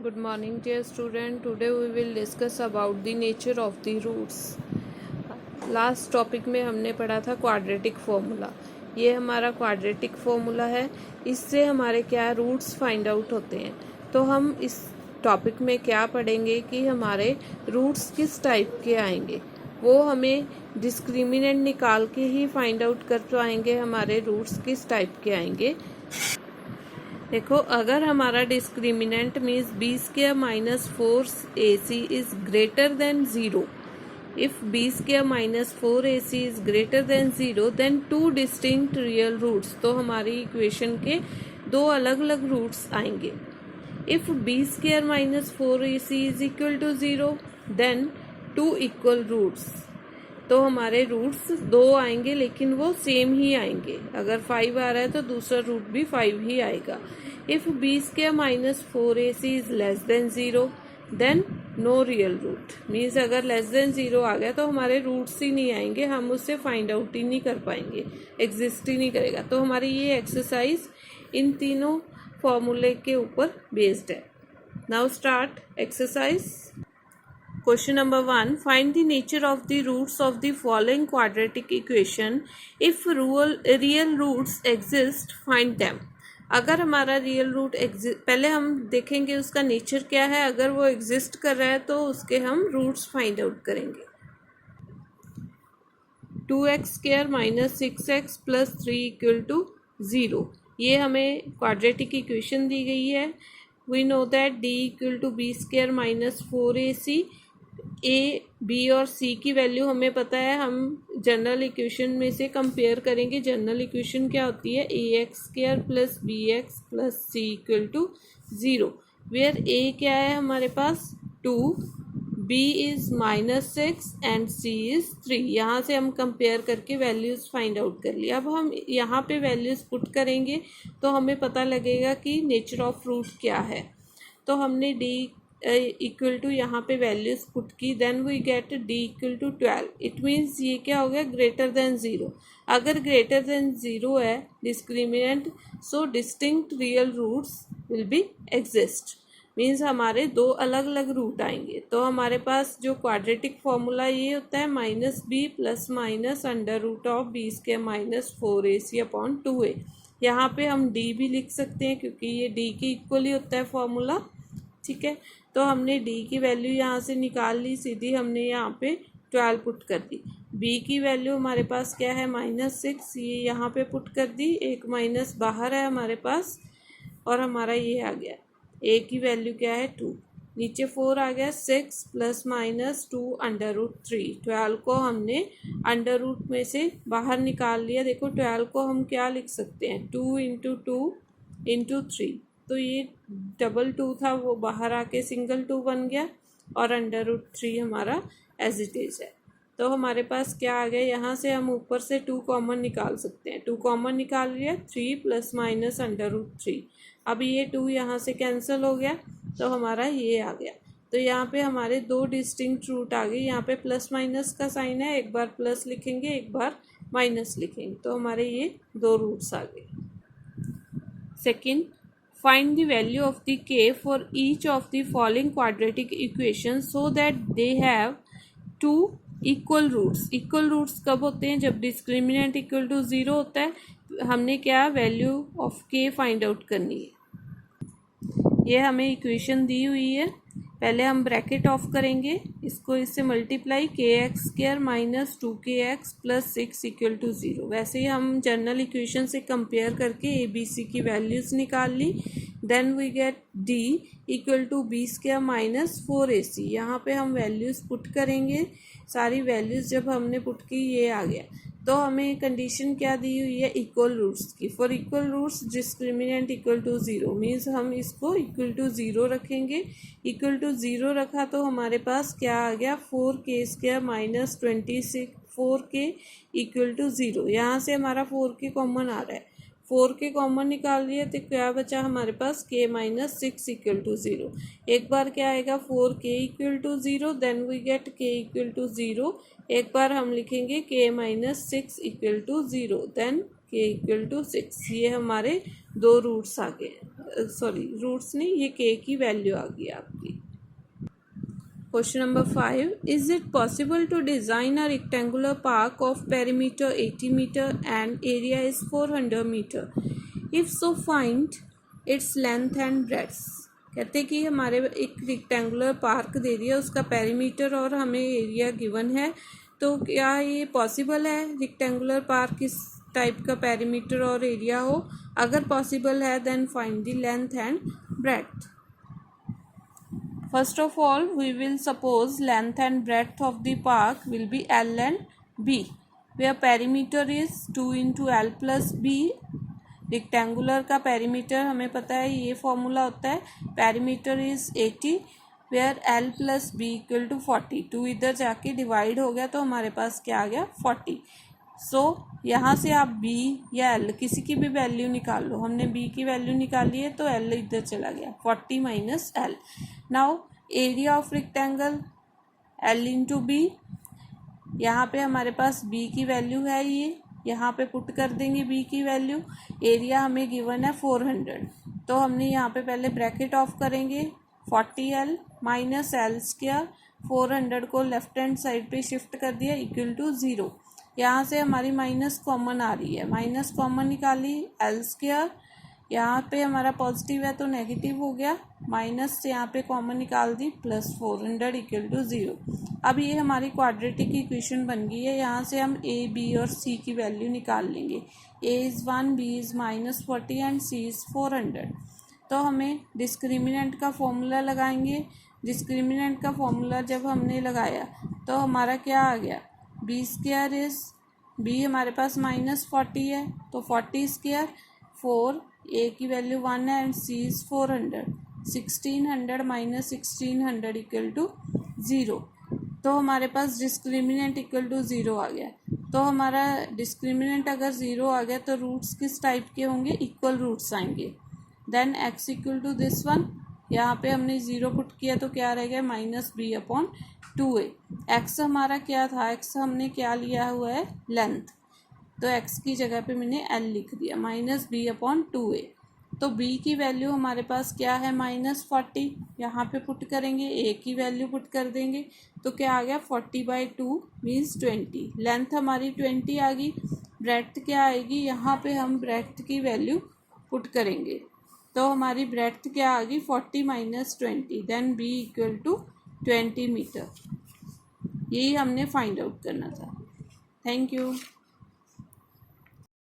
Good morning, dear student. Today we will discuss about the nature of the roots. Last topic में हमने पढ़ा था quadratic formula. ये हमारा क्वाड्रेटिक फॉर्मूला है. इससे हमारे क्या रूट्स फाइंड आउट होते हैं. तो हम इस टॉपिक में क्या पढ़ेंगे कि हमारे रूट्स किस टाइप के आएंगे. वो हमें डिस्क्रिमिनेंट निकाल के ही फाइंड आउट कर पाएंगे हमारे रूट्स किस टाइप के आएंगे. देखो, अगर हमारा discriminant means b square minus 4ac is greater than 0. If b square minus 4ac is greater than 0 then two distinct real roots. तो हमारी इक्वेशन के दो अलग अलग रूट्स आएंगे. If b square minus 4ac is equal to 0 then two equal roots. तो हमारे roots दो आएंगे लेकिन वो सेम ही आएंगे. अगर 5 आ रहा है तो दूसरा रूट भी 5 ही आएगा. If b square minus 4ac is less than 0 then no real root. Means अगर लेस देन 0 आ गया तो हमारे रूट्स ही नहीं आएंगे, हम उससे फाइंड आउट ही नहीं कर पाएंगे, एग्जिस्ट ही नहीं करेगा. तो हमारी ये एक्सरसाइज इन तीनों फॉर्मूले के ऊपर बेस्ड है. Now start exercise. Question number 1. Find the nature of the roots of the following quadratic equation. If real roots exist, find them. अगर हमारा रियल रूट पहले हम देखेंगे उसका नेचर क्या है. अगर वो एग्जिस्ट कर रहा है तो उसके हम रूट्स फाइंड आउट करेंगे. 2x square minus 6x plus 3 equal to 0. ये हमें क्वाड्रेटिक इक्वेशन दी गई है. We know that d equal to B square minus 4ac. A, B और सी की वैल्यू हमें पता है. हम जनरल इक्वेशन में से कंपेयर करेंगे. जनरल इक्वेशन क्या होती है? A x square plus b x plus c equal to 0. Where a क्या है हमारे पास? 2, b is minus 6 and c is 3. यहाँ से हम कंपेयर करके वैल्यूज फाइंड आउट कर लिया. अब हम यहाँ पे वैल्यूज पुट करेंगे तो हमें पता लगेगा कि नेचर ऑफ रूट क्या है. तो हमने डी इक्वल टू यहाँ पे वैल्यूज पुट की. Then we get D equal to 12. It means ये क्या हो गया? Greater than 0. अगर ग्रेटर देन 0 है discriminant, so distinct real roots will be exist. Means हमारे दो अलग अलग रूट आएंगे. तो हमारे पास जो क्वाड्रेटिक फॉर्मूला ये होता है minus b plus minus under root of b square minus 4ac upon 2a. यहाँ पे हम डी भी लिख सकते हैं क्योंकि ये डी के इक्वल ही होता है फॉर्मूला. ठीक है, तो हमने d की वैल्यू यहाँ से निकाल ली. सीधी हमने यहाँ पे 12 पुट कर दी. b की वैल्यू हमारे पास क्या है? माइनस 6. ये यहाँ पे पुट कर दी. एक माइनस बाहर है हमारे पास और हमारा ये आ गया. a की वैल्यू क्या है? 2. नीचे 4 आ गया. 6 प्लस माइनस 2 अंडर रूट 3. 12 को हमने अंडर रूट में से बाहर निकाल लिया. देखो 12 को हम क्या लिख सकते हैं? 2 इंटू 2 इंटू 3. तो ये डबल 2 था, वो बाहर आके सिंगल 2 बन गया और अंडर रूट 3 हमारा एज इट इज है. तो हमारे पास क्या आ गया? यहाँ से हम ऊपर से 2 कॉमन निकाल सकते हैं. 2 कॉमन निकाल लिया. 3 प्लस माइनस अंडर रूट 3. अब ये 2 यहाँ से कैंसिल हो गया तो हमारा ये आ गया. तो यहाँ पे हमारे दो डिस्टिंक्ट रूट आ गए. यहाँ पे प्लस माइनस का साइन है, एक बार प्लस लिखेंगे एक बार माइनस लिखेंगे. तो हमारे ये दो रूट्स आ गए. Second, find the value of the k for each of the following quadratic equations so that they have two equal roots. equal roots कब होते हैं? जब discriminant equal to 0 होता है. हमने क्या value of k find out करनी है. ये हमें इक्वेशन दी हुई है. पहले हम ब्रैकेट ऑफ करेंगे, इसको इससे multiply. K x square minus 2kx plus 6 equal to 0. वैसे ही हम जनरल इक्वेशन से कंपेयर करके ए बी सी की वैल्यूज़ निकाल ली. Then we get D equal to B square minus 4ac. यहाँ पे हम वैल्यूज़ पुट करेंगे. सारी वैल्यूज़ जब हमने पुट की ये आ गया. तो हमें कंडीशन क्या दी हुई है? इक्वल रूट्स की. For equal roots discriminant equal to 0. Means हम इसको इक्वल टू 0 रखेंगे. इक्वल टू 0 रखा तो हमारे पास क्या आ गया? 4k square minus 26 4k equal to 0. यहाँ से हमारा 4k कॉमन आ रहा है. 4k कॉमन निकाल लिया तो क्या बचा हमारे पास? k minus 6 equal to 0. एक बार क्या आएगा? 4k equal to 0. Then we get k equal to 0. एक बार हम लिखेंगे k minus 6 equal to 0. Then k equal to 6. ये हमारे दो रूट्स आ गए, सॉरी रूट्स नहीं, ये के की वैल्यू आ गई आपकी। Question number 5. Is it possible to design a rectangular park of perimeter 80 meter and area is 400 meter? If so, find its length and breadth. कहते हैं कि हमारे एक रेक्टेंगुलर पार्क दे दिया, उसका पेरीमीटर और हमें एरिया गिवन है, तो क्या ये पॉसिबल है रेक्टेंगुलर पार्क इस टाइप का पेरीमीटर और एरिया हो? अगर पॉसिबल है then find the length and breadth. First of all, we will suppose length and breadth of the park will be L and B, where perimeter is 2 into L plus B. Rectangular का perimeter हमें पता है, ये formula होता है, perimeter is 80 where L plus B equal to 40। 2 इधर जाके divide हो गया तो हमारे पास क्या आ गया 40। सो यहाँ से आप B या L किसी की भी वैल्यू निकाल लो। हमने B की वैल्यू निकाली है तो L इधर चला गया, 40 minus L। Now area of rectangle L into B, यहाँ पे हमारे पास B की वैल्यू है, ये यहाँ पे पुट कर देंगे B की वैल्यू। एरिया हमें गिवन है 400, तो हमने यहाँ पे पहले ब्रैकेट ऑफ करेंगे 40L माइनस L स्क्वायर, 400 को लेफ्ट हैंड साइड पे शिफ्ट कर दिया इक्वल टू 0। यहाँ से हमारी माइनस कॉमन आ रही है, माइनस कॉमन निकाली L स्क्वायर, यहाँ पे हमारा पॉजिटिव है तो नेगेटिव हो गया, माइनस से यहाँ पे कॉमन निकाल दी प्लस 400 इक्वल टू 0। अब ये हमारी क्वाड्रेटिक इक्वेशन बन गई है। यहाँ से हम A, B और C की वैल्यू निकाल लेंगे। A is 1, B is -40 and C is 400। तो हमें डिस्क्रिमिनेंट का फॉर्मूला लगाएंगे। डिस्क्रिमिनेंट का फॉर्मूला जब हमने लगाया तो हमारा क्या आ गया, B स्क्वायर इज़, B हमारे पास -40 है तो 40 स्क्वायर, 4 A की वैल्यू 1 है and C is 400, 1600 minus 1600 equal to 0। तो हमारे पास डिस्क्रिमिनेंट इक्वल टू 0 आ गया। तो हमारा डिस्क्रिमिनेंट अगर 0 आ गया तो रूट्स किस टाइप के होंगे, इक्वल रूट्स आएंगे। Then x equal to this one, यहाँ पे हमने 0 पुट किया तो क्या रह गया -b/2a। x हमारा क्या था, x हमने क्या लिया हुआ है लेंथ, तो x की जगह पे मैंने l लिख दिया -b/2a। तो b की वैल्यू हमारे पास क्या है -40, यहाँ पे पुट करेंगे, a की वैल्यू पुट कर देंगे तो क्या आ गया 40/2 मीन्स 20। लेंथ हमारी 20 आ गई। ब्रेड्थ क्या आएगी, यहाँ पे हम ब्रेड्थ की वैल्यू पुट करेंगे तो हमारी ब्रेड्थ क्या आ गई 40 minus 20, then b equal to 20 metre. यही हमने फाइंड आउट करना था। Thank you.